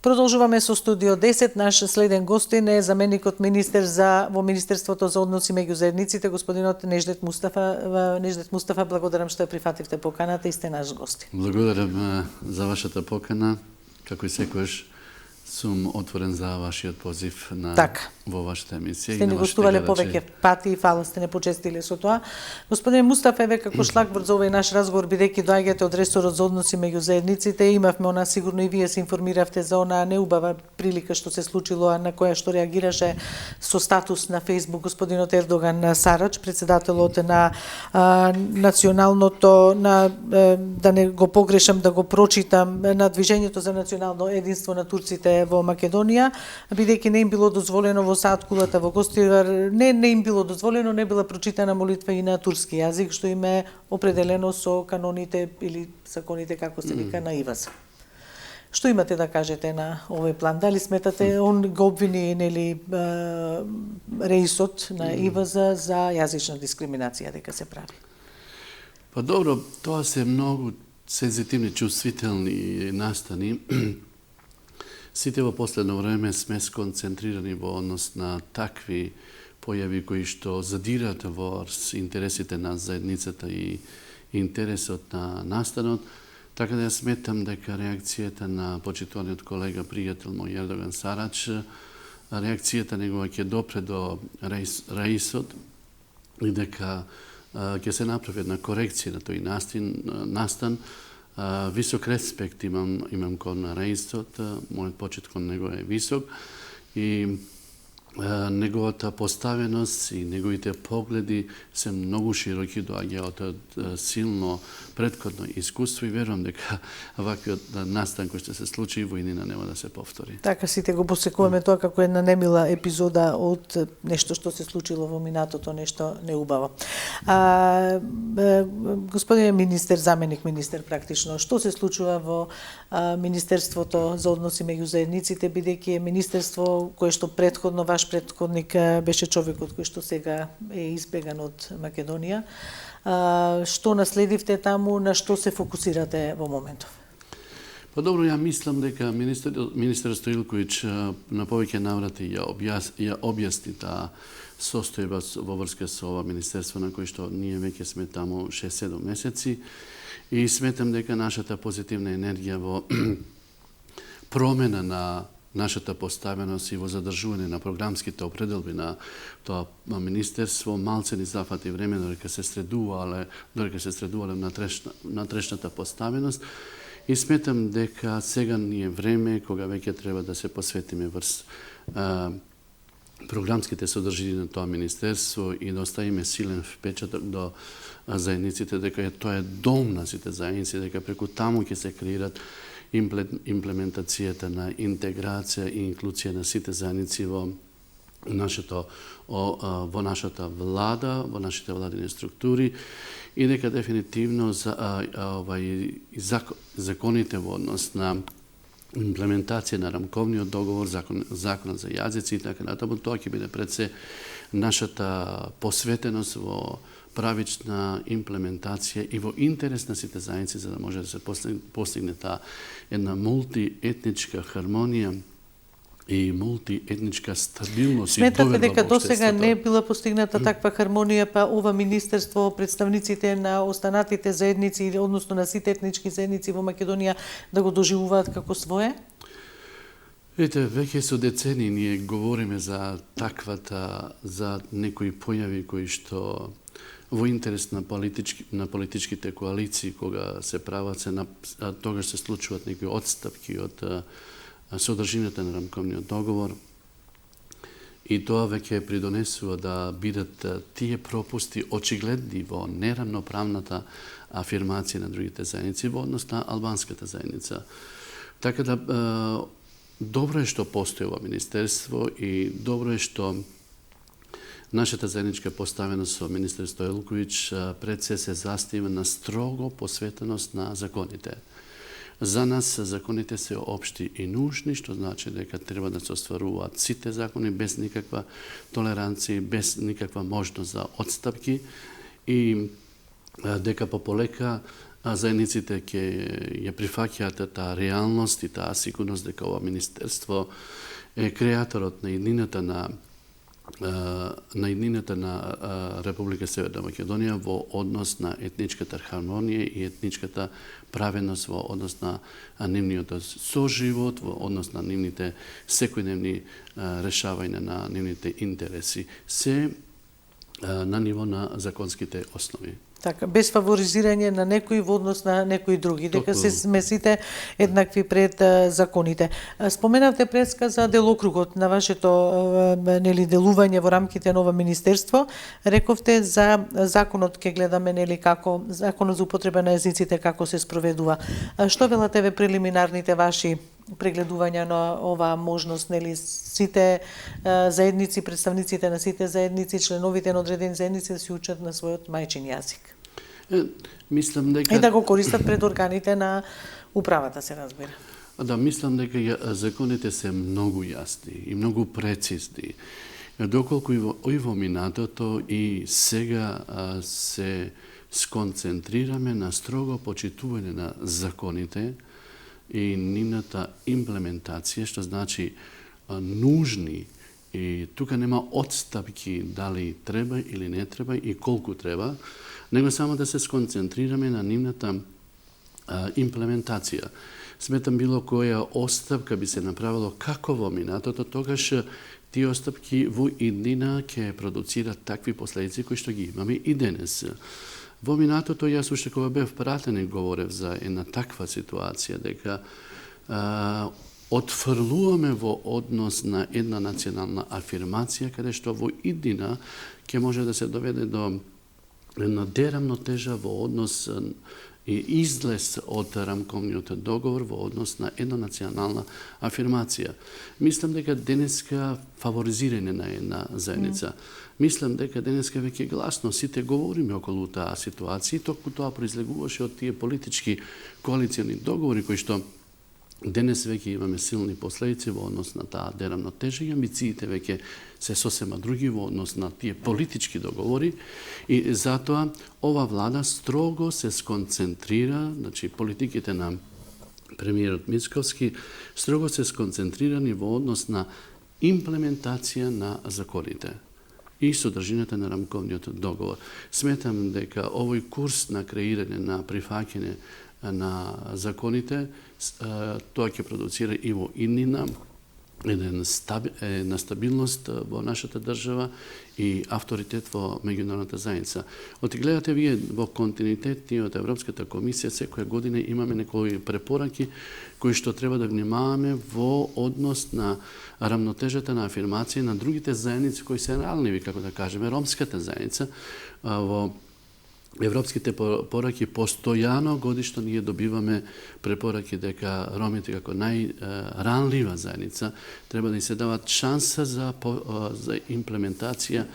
Продолжуваме со студио 10. Наш следен гостин е заменикот министер во Министерството за односи меѓу заедниците, господинот Неждет Мустафа. Неждет Мустафа, благодарам што ја прифативте поканата и сте наш гостин. Благодарам за вашата покана. Како и секогаш сум отворен за вашиот позив во вашата емисија. Сте ни гостувале повеќе пати и фала сте не почестиле со тоа. Господин Мустафа, еве како шлагворд за овој наш разговор, бидејќи доаѓате од ресорот за односи меѓу заедниците, имавме она, сигурно и вие се информиравте за она неубава прилика што се случило, на која што реагираше со статус на Facebook господинот Ердоган Сарач, председателот на националното, да не го погрешам да го прочитам, на Движењето за национално единство на турците во Македонија, бидејќи не им било дозволено во Сааткулата во Гостивар, не им било дозволено, не била прочитана молитва и на турски јазик, што им е определено со каноните или законите, како се вика, на ИВАЗ. Што имате да кажете на овој план? Дали сметате, он го обвини, нели, реисот на ИВАЗ за јазична дискриминација дека се прави? Па добро, тоа се многу сензитивни, чувствителни настани. Сите во последно време сме сконцентрирани во однос на такви појави кои што задират во интересите на заедницата и интересот на настанот, така да ја сметам дека реакцијата на почитуваниот колега, пријател мој Ердоган Сарач, реакцијата негова ќе допре до раисот и дека ќе се направи една корекција на тој настан. Висок респект имам кон раисот, мојот почит кон него е висок и неговата поставеност и неговите погледи се многу широки, доаѓаат од силно претходно искуство и верувам дека ваквиот настан кој ќе се случи во иднина нема да се повтори. Така сите го посекуваме тоа како една немила епизода од нешто што се случило во минатото, нешто неубаво. Господине министер, заменик министер практично, што се случува во Министерството за односи меѓу заедниците, бидејќи е министерство кое што претходно ваш претходник беше човекот кој што сега е избеган од Македонија. Што наследивте таму, на што се фокусирате во моментов? Па добро, ја мислам дека министер Стоилковиќ на повеќе наврати ја објасни таа состојба во врска со ова министерство на кој што ние веќе сме таму 6-7 месеци и сметам дека нашата позитивна енергија во промена на нашата поставеност и во задржување на програмските определби на тоа министерство малце ни зафати време додека се средувале на трешната поставеност и сметам дека сега ни е време кога веќе треба да се посветиме врз програмските содржини на тоа министерство и да оставиме силен впечаток до заедниците дека тоа е дом на сите заедници, дека преку таму ќе се креират имплементацијата на интеграција и инклузија на сите заедници во нашата влада, во нашите владини структури и дека дефинитивно законите во однос на имплементација на рамковниот договор, законот за јазици и така натаму, тоа ќе биде пред се нашата посветеност во правична имплементација и во интерес на сите заедници за да може да се постигне таа една мултиетничка хармонија и мултиетничка стабилност. Сметате дека досега не била постигната таква хармонија, па ова министерство, представниците на останатите заедници, односно на сите етнички заедници во Македонија, да го доживуваат како свое? Ете, веќе со децени ние говориме за некои појави кои што во интерес на политичките коалиции, кога се прават, тогаш се случуваат некои отстапки од содржината на рамковниот договор и тоа веќе придонесува да бидат тие пропусти очигледни во неравноправната афирмација на другите заедници во однос на албанската заедница. Така да добро е што постои ова министерство и добро е што нашата заедничка поставеност со министер Стоилковиќ пред се застива на строго посветеност на законите. За нас законите се општи и нужни, што значи дека треба да се остваруваат сите закони без никаква толеранција, без никаква можност за отстапки и дека пополека заедниците ќе ја прифаќаат таа реалност и таа сигурност дека ова министерство е креаторот на иднината на Република Северна Македонија во однос на етничката хармонија и етничката праведност во однос на нивниот соживот, во однос на нивните секојдневни решавања на нивните интереси, се на ниво на законските основи. Така, без фаворизирање на некои во однос на некои други, дека се смесите еднакви пред законите. Споменавте преска за делокругот на вашето делување во рамките на ова министерство. Рековте за законот ќе гледаме како законот за употреба на езиците како се спроведува. Што велате ве прелиминарните ваши прегледувања на оваа можност, сите заедници, представниците на сите заедници, членовите на одредени заедници да се учат на својот мајчин јазик? Мислам дека... И да го користат пред органите на управата, се разбира. Да, мислам дека законите се многу јасни и многу прецизни. Доколку и во минатото и сега се сконцентрираме на строго почитување на законите и нивната имплементација, што значи нужни, и тука нема отстапки дали треба или не треба и колку треба, него само да се сконцентрираме на нивната имплементација. Сметам било која отстапка би се направило како во минатото, тогаш тие отстапки во иднина ќе продуцират такви последици кои што ги имаме и денес. Во минатото јас уште кога бев пратен и говорев за една таква ситуација, дека отфрлуваме во однос на една национална афирмација, каде што во иднина ќе може да се доведе до една дерамнотежа во однос и излез од рамковниот договор во однос на една национална афирмација. Мислам дека денеска фаворизирање на една заедница. Мислам дека денеска веќе гласно сите говориме околу таа ситуација и токму тоа произлегуваше од тие политички коалициони договори кои што денес веќе имаме силни последици во однос на таа дерамнотежа и амбициите веќе се сосема други во однос на тие политички договори и затоа ова влада строго се сконцентрира, значи политиките на премиерот Мицковски строго се сконцентрирани во однос на имплементација на законите и содржината на рамковниот договор. Сметам дека овој курс на креирање, на прифаќање на законите, тоа ќе продуцира и во иднина една стабилност во нашата држава и авторитет во меѓународната заедница. Оти гледате вие во континуитет од Европската комисија секоја година имаме некои препораки кои што треба да внимаваме во однос на рамнотежата на афирмација на другите заедници кои се реални, како да кажеме, ромската заедница во европските препораки постојано годишно ние добиваме препораки дека ромите како најранлива заедница треба да им се дават шанса за имплементација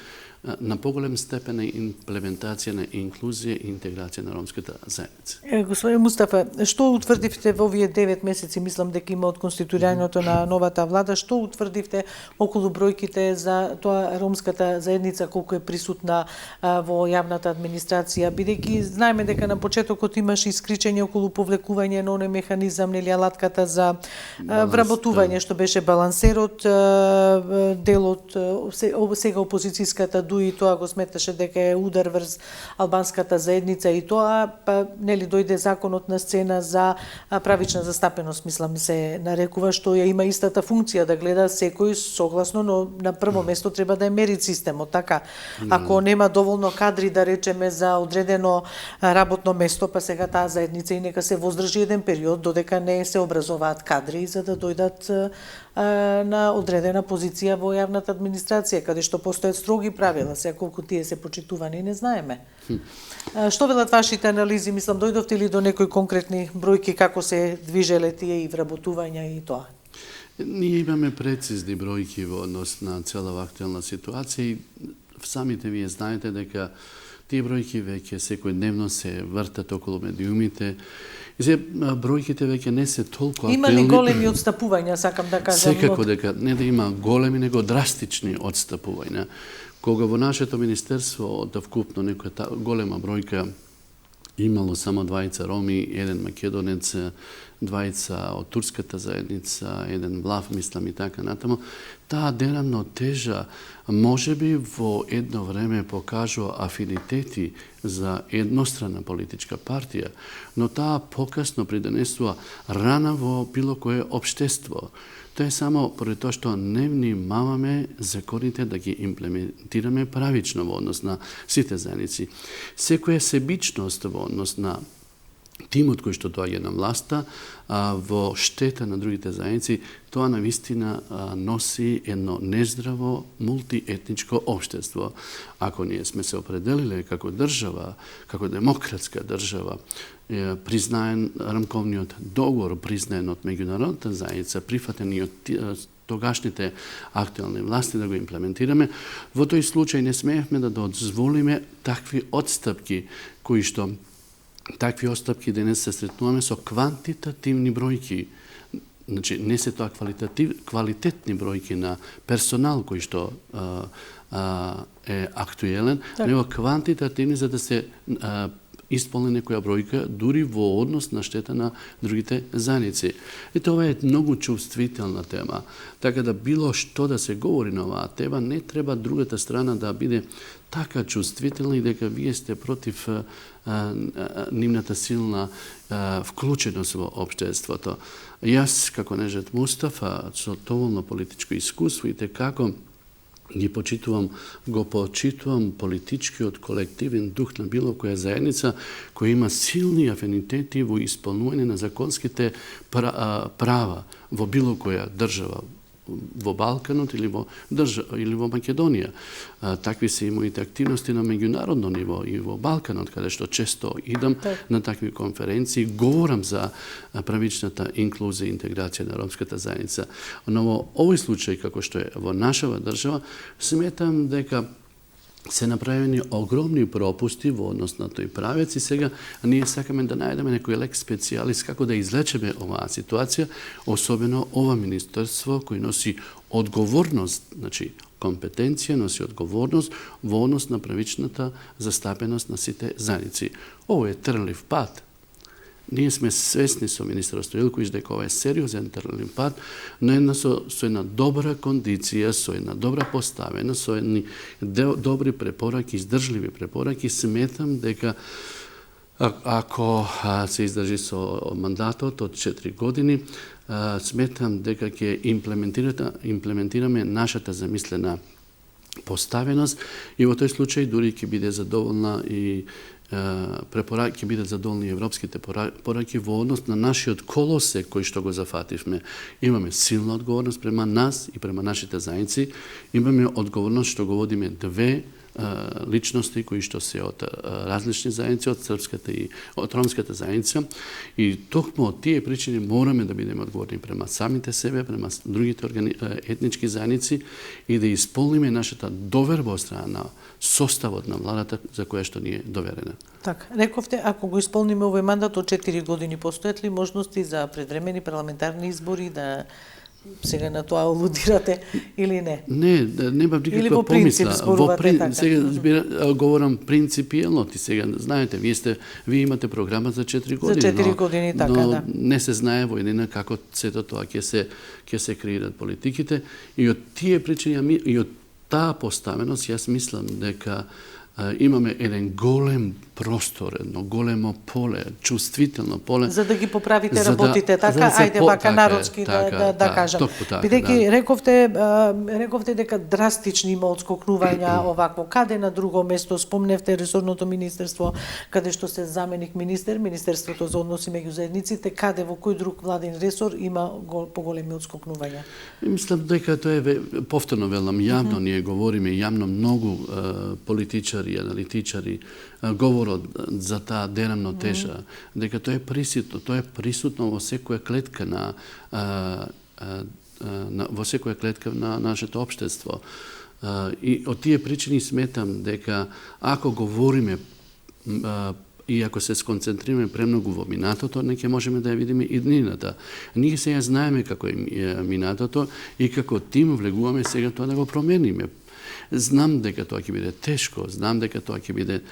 на поголем степен на имплементација на инклузија и интеграција на ромската заедница. Господин Мустафа, што утврдивте во овие 9 месеци, мислам дека има од конституирањето на новата влада, што утврдивте околу бројките за тоа ромската заедница колку е присутна во јавната администрација, бидејќи знаеме дека на почетокот имаше искричење околу повлекување на оној механизам, алатката за вработување што беше балансерот, делот сега опозицијската и тоа го сметаше дека е удар врз албанската заедница и тоа, па дојде законот на сцена за правична застапеност, мислам се нарекува, што ја има истата функција да гледа секој согласно, но на прво место треба да е мерит системот, така. Ако нема доволно кадри, да речеме, за одредено работно место, па сега таа заедница и нека се воздржи еден период додека не се образуваат кадри за да дојдат на одредена позиција во јавната администрација, каде што постојат строги правила, сега колку тие се почитувани не знаеме. Што велат вашите анализи? Мислам, дојдовте ли до некои конкретни бројки како се движеле тие и вработувања и тоа? Ние имаме прецизни бројки во однос на цела актуелна ситуација и самите вие знаете дека тие бројки веќе секојдневно се вртат околу медиумите. И се бројките веќе не се толку актуелни. Има ли големи отстапувања, сакам да кажам? Секако дека не да има големи, него драстични отстапувања. Кога во нашето министерство да вкупно некоја голема бројка имало само двајца роми, еден македонец, двајца од турската заедница, еден влав, мислам и така натаму. Таа дерамно тежа можеби во едно време покажува афинитети за едностранна политичка партија, но таа покасно придонесува рана во било кое општество. Тоа е само поради тоа што не внимаваме законите да ги имплементираме правично во однос на сите заедници. Секоја себичност во однос на тимот кој што доаѓа на власта во штета на другите заедници, тоа навистина носи едно нездраво мултиетничко општество. Ако ние сме се определиле како држава, како демократска држава, признаен рамковниот договор, признаен од меѓународната заедница, прифатен и од тогашните актуелни власти да го имплементираме, во тој случај не смеевме да дозволиме такви отстапки кои што такви отстапки денес се сретнуваме со квантитативни бројки. Значи, не се тоа квалитетни бројки на персонал кој што е актуелен, него квантитативни за да се исполни некоја бројка дури во однос на штета на другите заедници. И тоа е многу чувствителна тема. Така да било што да се говори на оваа тема, не треба другата страна да биде така чувствителна и дека вие сте против нивната силна вклученост во општеството. Јас, како Нежет Мустафа, со доволно политичко искуство и како го почитувам политичкиот колективен дух на било која заедница која има силни афинитети во исполнување на законските права во било која држава во Балканот или во Македонија. Такви се моите активности на меѓународно ниво и во Балканот, каде што често идам на такви конференции, говорам за правичната инклузија и интеграција на ромската заедница. Но во овој случај, како што е во нашава држава, сметам дека се направени огромни пропусти во однос на тој правец и сега ние сакаме да најдеме некој лек специјалист како да излечеме оваа ситуација, особено ова министерство кој носи одговорност, значи компетенција, носи одговорност во однос на правичната застапеност на сите заедници. Ово е трлив пат. Ние сме свесни со министерот Стоилковиќ дека ова е сериозен трлив пат, но со една добра кондиција, со една добра поставена, со едни добри препораки, издржливи препораки, сметам дека ако се издржи со мандатот од 4 години, сметам дека ќе имплементираме нашата замислена поставеност и во тој случај дури ќе биде задоволна и ќе бидат задоволни европските пораки во однос на нашиот колосек кој што го зафативме. Имаме силна одговорност према нас и према нашите заедници. Имаме одговорност што го водиме две личности кои што се од различни заедници, од српската и од ромската заедница. И токму од тие причини мораме да бидеме одговорни према самите себе, према другите етнички заедници и да исполниме нашата доверба од страна на составот на владата за која што ни е доверена. Така, рековте, ако го исполниме овој мандат од 4 години, постојат ли можности за предвремени парламентарни избори да сега на тоа алудирате или не? Не, нема никаква помисла. Сега говорам принципиелно, ти сега знаете, вие имате програма за 4 години. За 4 години, така, да. Не се знае во еднина како сето тоа ќе се креират политиките и од тие причини и од таа поставеност јас мислам дека имаме еден голем простор, едно големо поле, чувствително поле. За да ги поправите работите, така, ајде вака народски да кажам. Бидејќи рековте дека драстични има отскокнувања овакво, каде на друго место, спомневте ресорното министерство, каде што се заменик министер, Министерството за односи меѓу заедниците, каде во кој друг владин ресор има поголеми отскокнувања? Мислам дека тоа е повторно велам, јавно ние говориме, јавно многу политичари и аналитичари говорат за таа дерамно тежа, дека тоа е присутно во секоја клетка во секоја клетка на нашето општество. И од тие причини сметам дека ако говориме и ако се сконцентрираме премногу во минатото, не ќе можеме да ја видиме и днината. Ние сега знаеме како е минатото и како тим влегуваме сега тоа да го промениме. Знам дека тоа ќе биде тешко, знам дека тоа ќе биде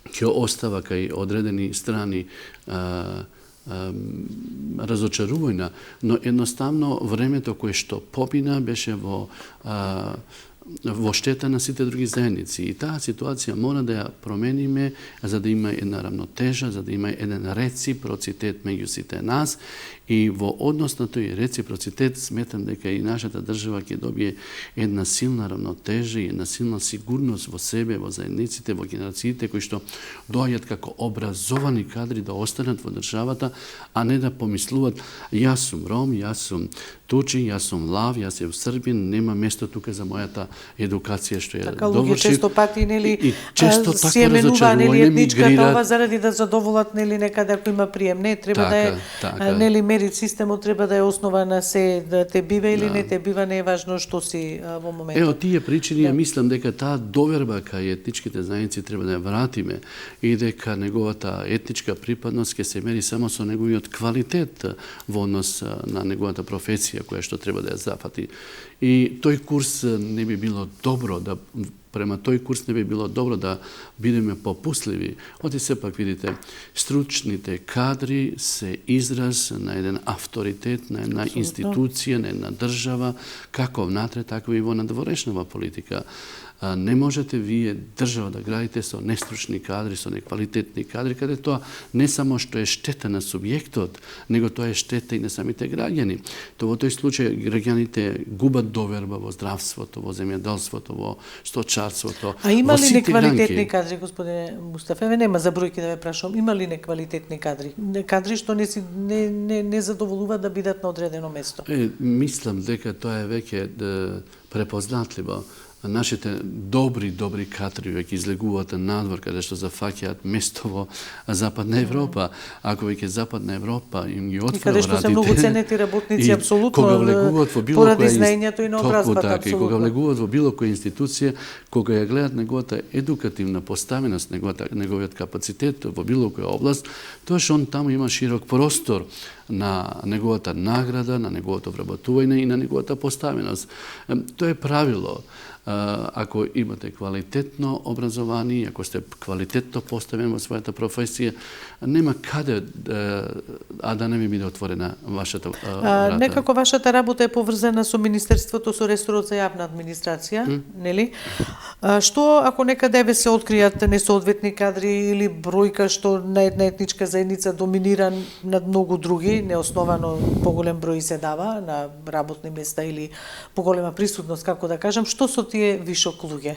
ќе остава кај одредени страни разочарувања, но едноставно времето кое што помина беше во штета на сите други заедници. И таа ситуација мора да ја промениме за да има една рамнотежа, за да има еден реципроцитет меѓу сите нас. И во однос на тој реципроцитет сметам дека и нашата држава ќе добие една силна рамнотежа и една силна сигурност во себе, во заедниците, во генерациите кои што доаѓаат како образовани кадри да останат во државата, а не да помислуваат јас сум Ром, јас сум Тучин, јас сум Лав, јас сум Србин, нема место тука за мојата едукација што ја така, луѓе довршив. често пати нели често се менува нели етничката ова заради да задоволат нели некаде ако има прием. Не треба да е нели мерит системот треба да е основа на се да те бива или не те бива, не е важно што си во моментот. Од тие причини ја мислам дека таа доверба кај етничките заедници треба да ја вратиме и дека неговата етничка припадност ќе се мери само со неговиот квалитет во однос на неговата професија која што треба да ја зафати. И тој курс не би било добро да према тој курс не би било добро да бидеме попусливи. Оти сепак видите, стручните кадри се израз на еден авторитет, на една институција, на една држава, како внатре, така и во надворешнава политика. Не можете вие држава да градите со нестручни кадри, со неквалитетни кадри, каде тоа не само што е штета на субјектот, него тоа е штета и на самите граѓани. То во тој случај граѓаните губат доверба во здравството, во земјоделството, во сточарството. А има ли неквалитетни кадри, господине Мустафа? Нема за бројки да ве прашам. Има ли неквалитетни кадри? Кадри што не задоволуваат да бидат на одредено место? Мислам дека тоа е веќе препознатливо. Нашите добри кадри веќе излегуваат надвор каде што зафаќаат место во Западна Европа. Ако веќе Западна Европа им ги отвора вратите, каде што се многу ценети работници апсолутно кога влегуваат во било поради знаењето и наобразбата така, и кога влегуваат во било која институција, кога ја гледат неговата едукативна поставеност, неговиот капацитет во било која област, тоа што он таму има широк простор на неговата награда, на неговото вработување и на неговата поставеност. Тоа е правило. Ако имате квалитетно образование, ако сте квалитетно поставени во својата професија, нема каде да не ви биде отворена вашата врата. Некако вашата работа е поврзана со Министерството, со ресорот за јавна администрација, нели? Што ако некаде ве се откријат несоодветни кадри или бројка што на една етничка заедница доминира над многу други, неосновано поголем број се дава на работни места или поголема присутност, како да кажам, што со тие вишок луѓе?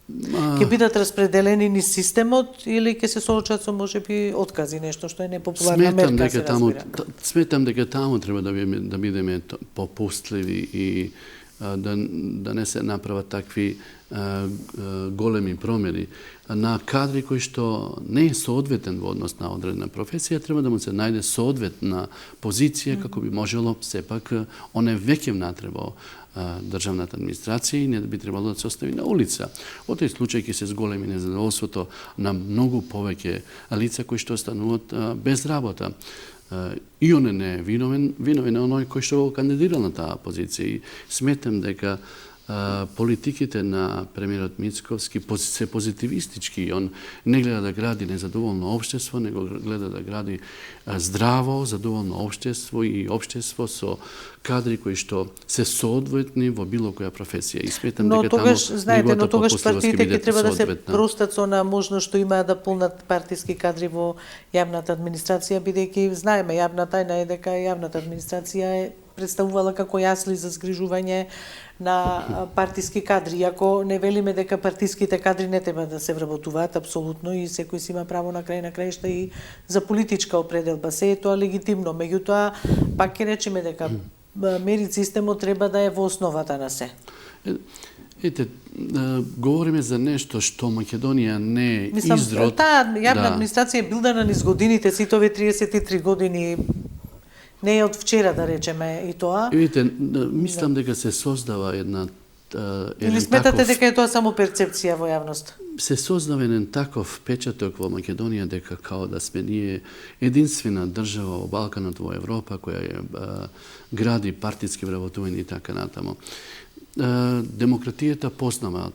Ќе бидат распределени низ системот или ќе се соочат со можеби откази, нешто што е непопуларна мерка, се разбира? Сметам дека таму треба да бидеме попустливи и да не се направат такви големи промени. На кадри кои што не е соодветен во однос на одредена професија, треба да му се најде соодветна позиција како би можело сепак он е веќе внатре во државната администрација и не би требало да се остави на улица. Во тој случај ќе се зголеми незадоволството на многу повеќе лица кои што остануваат без работа. И он не е виновен е оној кој што го кандидирал на таа позиција. И сметам дека политиките на премиерот Мицковски се позитивистички. Он не гледа да гради незадоволно општество, него гледа да гради здраво, задоволно општество и општество со кадри кои што се соодветни во било која професија. И сметам дека таму но тогаш партиите ќе треба да се простат со на можност што имаат да полнат партиски кадри во јавната администрација, бидејќи знаеме јавна тајна е дека јавната администрација е представувала како јасли за згрижување на партиски кадри. Иако не велиме дека партиските кадри не треба да се вработуваат, апсолутно, и секој си има право на краишта и за политичка определба. Се е тоа легитимно, меѓутоа пак ќе речеме дека мерит системот треба да е во основата на се. Ете, говориме за нешто што Македонија не е изрод. Таа јавна администрација е билдана низ годините, сите овие 33 години. Не е од вчера, да речеме, и тоа. Видите, мислам дека се создава една или сметате дека е тоа само перцепција во јавност? Се создава еден таков печаток во Македонија дека као да сме ние единствена држава во Балканот, во Европа, која гради партиски вработување и така натаму. демократијата познава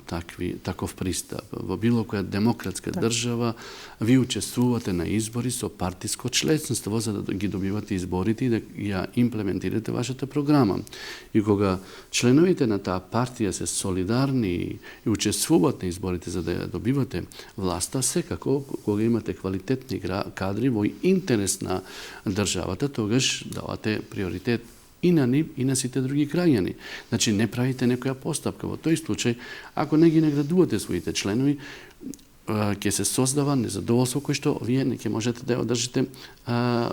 таков пристап. Во било која демократска држава ви учествувате на избори со партиско членство за да ги добивате изборите и да ја имплементирате вашата програма. И кога членовите на таа партија се солидарни и учествуваат на изборите за да ја добивате власта, секако кога имате квалитетни кадри во интерес на државата, тогаш давате приоритет и на нив, и на сите други граѓани. Значи, не правите некоја постапка. Во тој случај, ако не ги наградувате своите членови, ќе се создава незадоволство кој што вие не ќе можете да ја одржите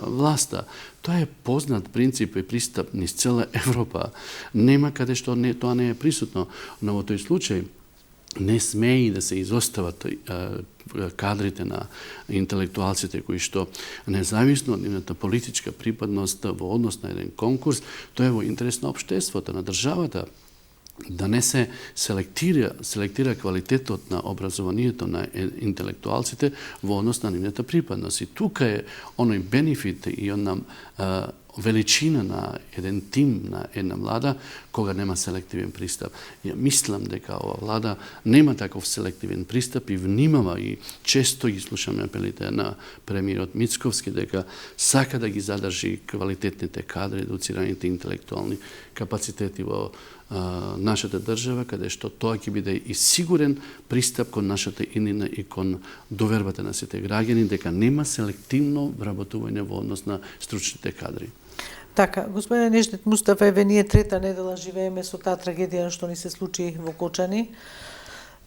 власта. Тоа е познат принцип и пристап низ цела Европа. Нема каде што тоа не е присутно, но во тој случај не смее да се изостават кадрите на интелектуалците кои што независно од нивната политичка припадност во однос на еден конкурс, тоа е во интерес на општеството, на државата, да не се селектира квалитетот на образованието на интелектуалците во однос на нивната припадност. И тука е оној бенефит и она величина на еден тим, на една влада, кога нема селективен пристап. Ја мислам дека ова влада нема таков селективен пристап и внимава и често ги слушаме апелите на премиерот Мицковски дека сака да ги задржи квалитетните кадри, едуцираните интелектуални капацитети во нашата држава, каде што тоа ќе биде и сигурен пристап кон нашата иднина и кон довербата на сите граѓани, дека нема селективно вработување во однос на стручните кадри. Така, господине Неждет Мустафа, еве ние трета недела живееме со таа трагедија што ни се случи во Кочани.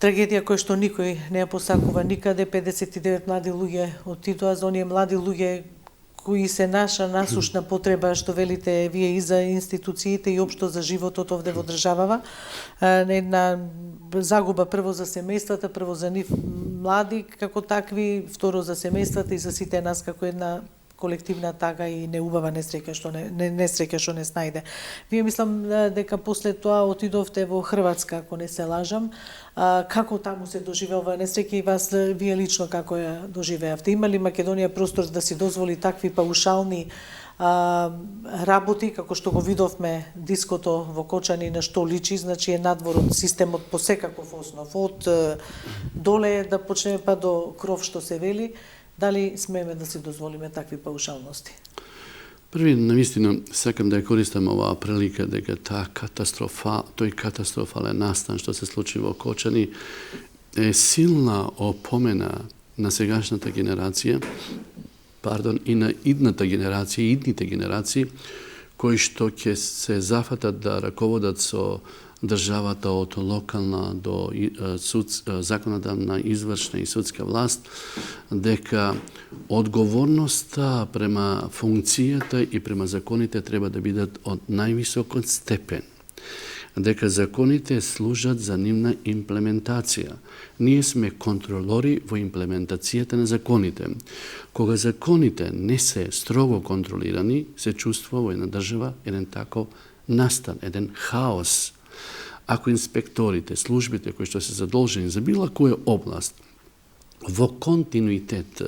Трагедија која што никој не ја посакува никаде. 59 млади луѓе отидоа, за оние млади луѓе кои се наша насушна потреба, што велите вие, и за институциите и општо за животот овде во државава. Една загуба прво за семејствата, прво за нив млади како такви, второ за семејствата и за сите нас како една колективна тага и неубава несреќа што не снајде. Вие мислам дека после тоа отидовте во Хрватска, ако не се лажам. Како таму се доживеа оваа несреќа и вас, вие лично како ја доживеавте? Има ли Македонија простор да си дозволи такви паушални работи, како што го видовме диското во Кочани, на што личи, значи е надвор од системот по секаков основ, од доле да почнеме па до кров што се вели. Дали смееме да си дозволиме такви паушалности? Први, навистина, сакам да ја користам оваа прилика дека тој катастрофален настан што се случи во Кочани е силна опомена на сегашната генерација, и на идната генерација, идните генерации, кои што ќе се зафатат да раководат со државата од локална до законодавна, извршна и судска власт, дека одговорноста према функцијата и према законите треба да бидат од највисокот степен. Дека законите служат за нивна имплементација. Ние сме контролори во имплементацијата на законите. Кога законите не се строго контролирани, се чувствува во една држава еден таков настан, еден хаос. Ако инспекторите, службите кои што се задолжени за било која област во континуитет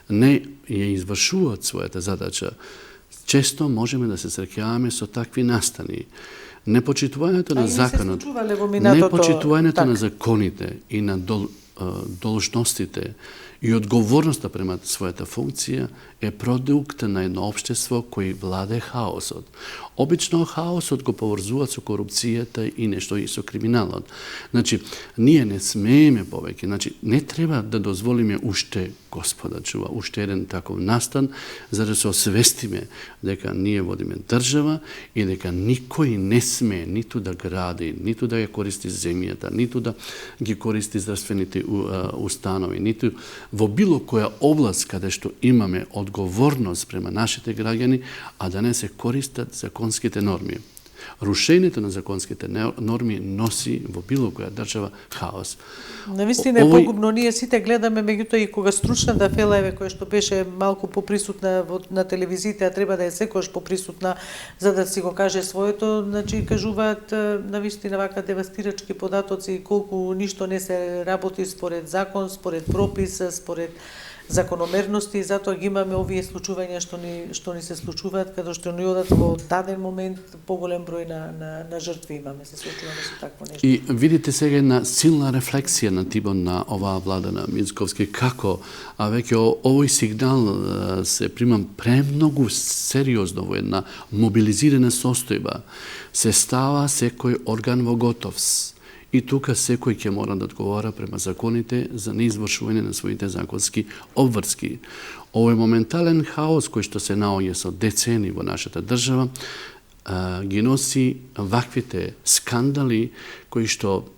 не ја извршуваат својата задача, често можеме да се среќаваме со такви настани. Непочитувањето на законот, непочитувањето на законите и на должностите и одговорноста према својата функција е продукт на едно општество кој владе хаосот. Обично хаосот го поврзуваат со корупцијата и нешто и со криминалот. Значи, ние не смееме повеќе, значи не треба да дозволиме уште, Господа чува, уште еден таков настан, за да се освестиме дека ние водиме држава и дека никој не смее ниту да гради, ниту да ја користи земјата, ниту да ги користи здравствените установи, ниту во било која област каде што имаме одговорност према нашите граѓани, а да не се користат законските норми. Рушењето на законските норми носи во било која држава хаос. Навистина е погубно. Ние сите гледаме, меѓутоа и кога стручната фела, која што беше малку поприсутна на телевизиите, а треба да е секојаш поприсутна за да си го каже своето, значи кажуваат навистина вака девастирачки податоци, колку ништо не се работи според закон, според пропис, според закономерности и затоа ги имаме овие случувања што ни се случуваат, каде што ни одат во даден момент поголем број на жртви имаме, се случуваме со такво нешто. И видите сега една силна рефлексија на типот на оваа влада на Мицковски, како веќе овој сигнал се примам премногу сериозно во една мобилизирана состојба. Се става секој орган во готовс. И тука секој ќе мора да одговара према законите за неизвршување на своите законски обврски. Овој моментален хаос кој што се наоѓа со децени во нашата држава ги носи ваквите скандали кои што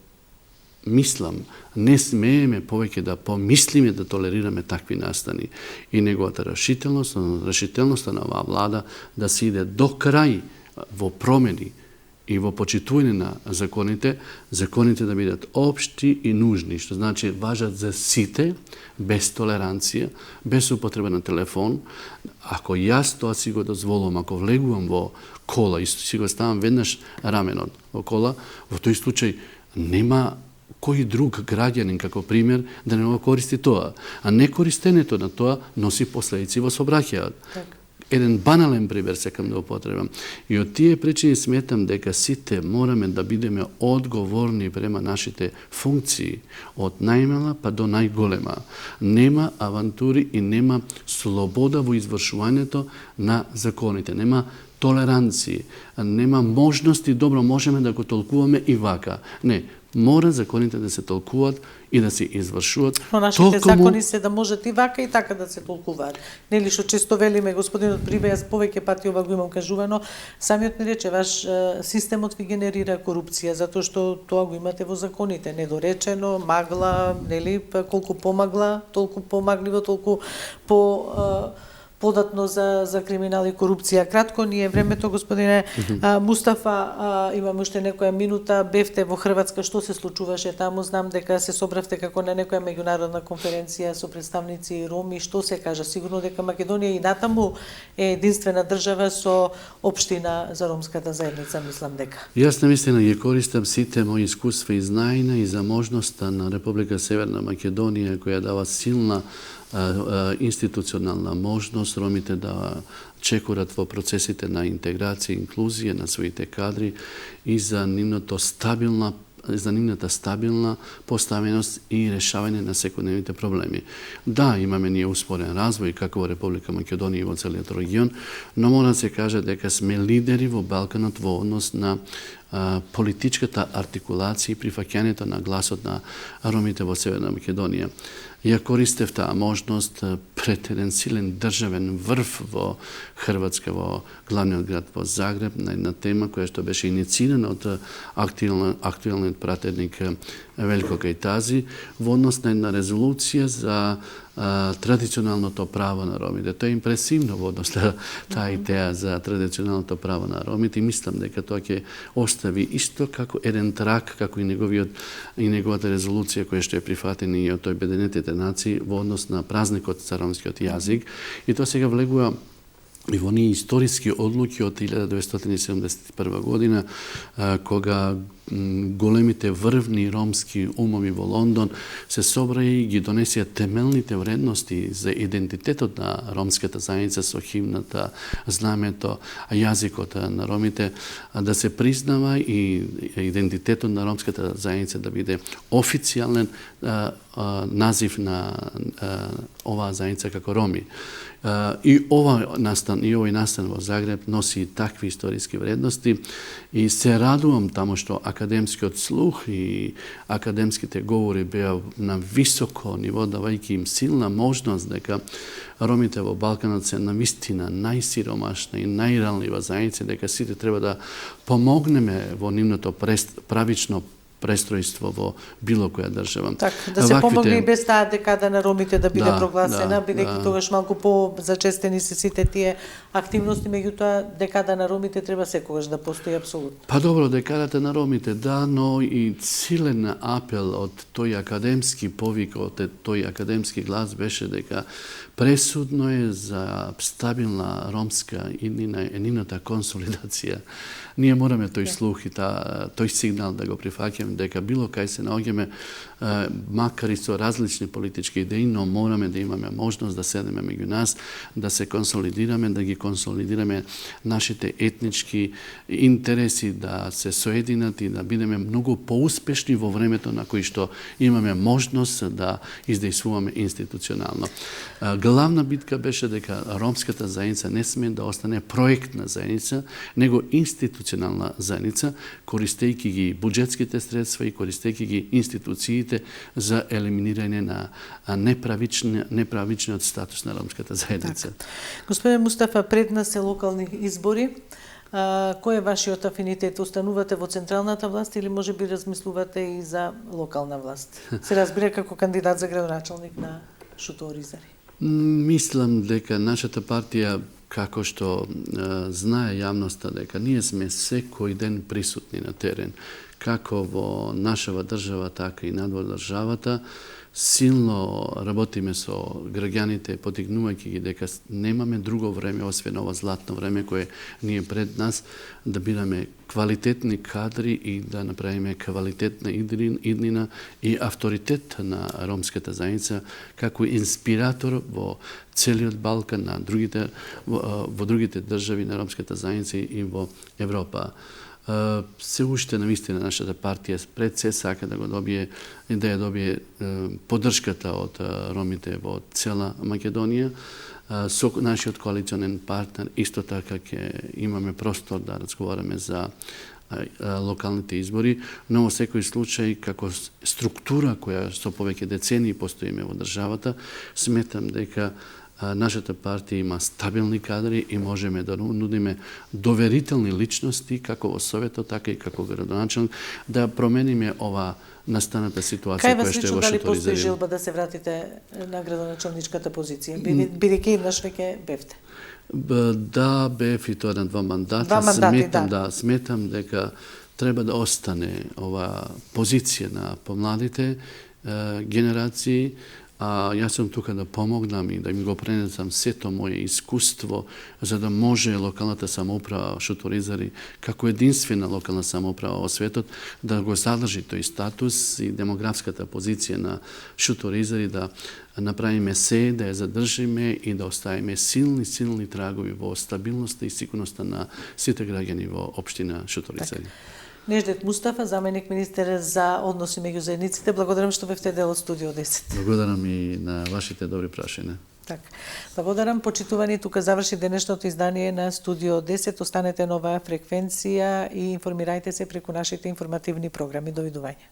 мислам, не смееме повеќе да помислиме да толерираме такви настани. И неговата решителноста на оваа влада да се иде до крај во промени и во почитување на законите да бидат општи и нужни, што значи важат за сите, без толеранција, без употреба на телефон. Ако јас тоа си го дозволувам, ако влегувам во кола и си го ставам веднаш раменот во кола, во тој случај нема кој друг граѓанин како пример да не го користи тоа. А некористењето на тоа носи последици во сообраќајот. Еден банален пример секам да употребам. И од тие причини сметам дека сите мораме да бидеме одговорни према нашите функции, од најмала па до најголема. Нема авантури и нема слобода во извршувањето на законите. Нема толеранција, нема можности, добро можеме да го толкуваме и вака. Не, мора законите да се толкуваат и да се извршуваат. Но нашите закони се да можат и вака и така да се толкуваат. Нели што често велиме, господинот Прибе, јас повеќе пати ова го имам кажувано, самиот не рече, ваш системот ви генерира корупција, затоа што тоа го имате во законите, недоречено, магла, нели, колку помагла, толку помагливо, толку податно за криминал и корупција. Кратко ни е времето, господине Мустафа, имаме уште некоја минута, бевте во Хрватска, што се случуваше таму? Знам дека се собравте како на некоја меѓународна конференција со представници роми, што се кажа? Сигурно дека Македонија и натаму е единствена држава со општина за ромската заедница, мислам дека. Јас навистина ги користам сите мои искуства и знаења и за можноста на Република Северна Македонија, која дава силна институционална можност ромите да чекорат во процесите на интеграција и инклузија на своите кадри и за нивната стабилна поставеност и решавање на секојдневните проблеми. Да, имаме ние успорен развој како во Република Македонија и во целиот регион, но мора да се каже дека сме лидери во Балканот во однос на политичката артикулација и прифаќањето на гласот на ромите во Северна Македонија. Ја користев таа можност пред еден силен државен врв во Хрватска, во главниот град во Загреб, на една тема која што беше инициирана од актуелниот пратеник Велико Кајтази во однос на една резолуција за традиционалното право на ромите. Тоа е импресивно во однос на таа идеја за традиционалното право на ромите и мислам дека тоа ќе остави исто како еден трак, како и неговата резолуција која што е прифатена и од Обединетите нации во однос на празникот за ромскиот јазик. И тоа сега влегува и во оние историски одлуки од 1971 година, кога големите врвни ромски умови во Лондон се собраја и ги донесеа темелните вредности за идентитетот на ромската заедница со химната, знамето, јазикот на ромите, да се признава и идентитетот на ромската заедница да биде официјален назив на оваа заедница како роми. И овој настан во Загреб носи такви историски вредности и се радувам таму што академскиот слух и академските говори беа на високо ниво, давајќи им силна можност дека ромите во Балканот се навистина најсиромашна и најранлива заедница, дека сите треба да помогнеме во нивното правично престројство во било која држава. Така, да се помогне и без таа декада на ромите да биде прогласена, бидејќи тогаш малку по-зачестени се сите тие активности, меѓутоа декада на ромите треба секогаш да постои апсолутно. Па добро, декадата на ромите да, но и силен апел од тој академски повик, од тој академски глас беше дека пресудно е за стабилна ромска и нивната консолидација. Ние мораме тој слух и тој сигнал да го прифаќаме, мислам дека било кај се наоѓаме, макар и со различни политички идеи, но мораме да имаме можност да седеме меѓу нас, да се консолидираме, да ги консолидираме нашите етнички интереси, да се соединат и да бидеме многу поуспешни во времето на кој што имаме можност да издействуваме институционално. Главна битка беше дека ромската заедница не сме да остане проектна заедница, него институционална заедница, користејќи ги буџетските средства и користејќи ги институциите за елиминирање на неправичниот статус на ромската заедница. Так. Господин Мустафа, пред нас се локални избори. Кој е вашиот афинитет? Останувате во централната власт или може би размислувате и за локална власт? Се разбира како кандидат за градоначалник на Шуто Оризари. Мислам дека нашата партија, како што знае јавноста, дека ние сме секој ден присутни на терен, како во нашава држава, така и надвор државата. Силно работиме со граѓаните, потикнувајќи ги дека немаме друго време, освен ова златно време кое ние пред нас, да бидеме квалитетни кадри и да направиме квалитетна иднина и авторитет на ромската заедница како инспиратор во целиот Балкан, во другите држави на ромската заедница и во Европа. Се уште навистина нашата партија пред се сака да ја добие поддршката од ромите во цела Македонија. Со нашиот коалиционен партнер исто така ќе имаме простор да разговараме за локалните избори, но во секој случај како структура која со повеќе децении постоиме во државата, сметам дека нашата партија има стабилни кадри и можеме да нудиме доверителни личности како во Советот, така и како градоначалник, да промениме ова настаната ситуација која што е во Шуто Оризари. Дали постои желба да се вратите на градоначалничката позиција, бидејќи еднаш веќе бевте? Да, бев и тоа на 2 мандата. Сметам дека треба да остане ова позиција на помладите генерации. Јас сум тука да помогнам и да им го пренесам сето моје искуство, за да може локалната самоуправа Шуто Оризари, како единствена локална самоуправа во светот, да го задржи тој статус и демографската позиција на Шуто Оризари, да направиме се, да ја задржиме и да оставиме силни трагови во стабилноста и сигурноста на сите граѓани во општина Шуто Оризари. Неждет Мустафа, заменик министер за односи меѓу заедниците, благодарам што бевте дел од Студио 10. Благодарам и на вашите добри прашања. Така. Благодарам, почитувани, тука заврши денешното издание на Студио 10. Останете на оваа фреквенција и информирајте се преку нашите информативни програми. Довидување.